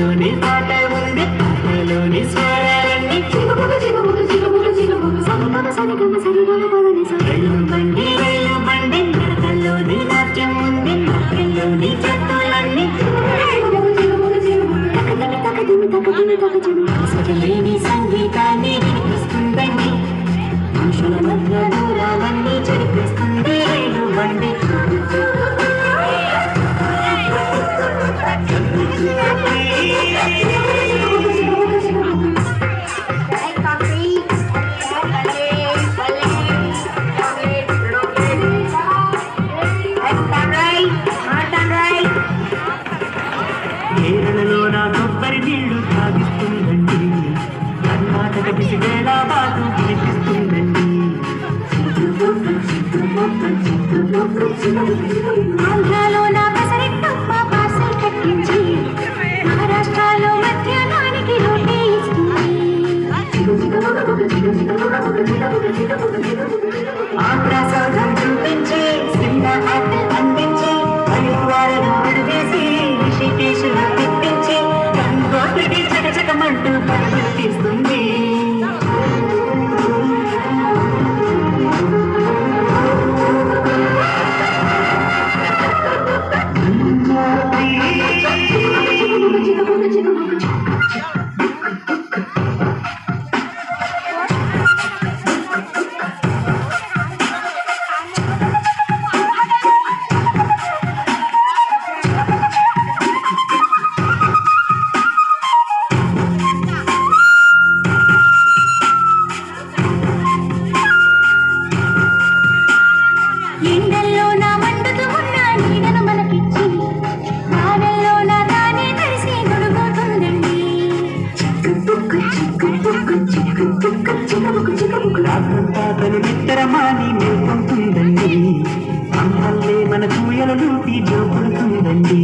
పాటలోని పాట ఉంది పాటలోని స్వరాలన్నీ రైలు బండి నడకల్లోని నాట్యం ఉంది నాట్యంలోని జట్టులన్నీ సగలేని సంగీతాన్ని వినిపిస్తుందండి మనుషుల మధ్య దూరాలన్నీ జరిపిస్తుంది రైలు బండి కేరళలో నా కొబ్బరి నీళ్లు తాగిస్తుందండి కర్ణాటక బిసివేళ బాటు వినిపిస్తుందండి ఆంధ్రాలో నా పెసరెట్టమ్మ పార్సల్ కట్టించి మహారాష్ట్రలో మధ్యాహ్నానికి రోటీ ఇస్తుంది ఆంధ్ర సౌధం చూపించి సినిమా ఆట అందించి పరివారం అడిగేసి ఋషికేశులు తిప్పించి రంగోటికి చకచకమంటూ పరుగులు తీస్తుంది ఎండల్లో నా మండుతూ ఉన్న నీడను మనకిచ్చి వానల్లో నా తానే కలిసి గొడుగుతుందండి రాత్రంతాతను నిత్తరమాని మేల్కొంటుందండి అమ్మల్లే మన చూయల లూపి జోకుడుతుందండి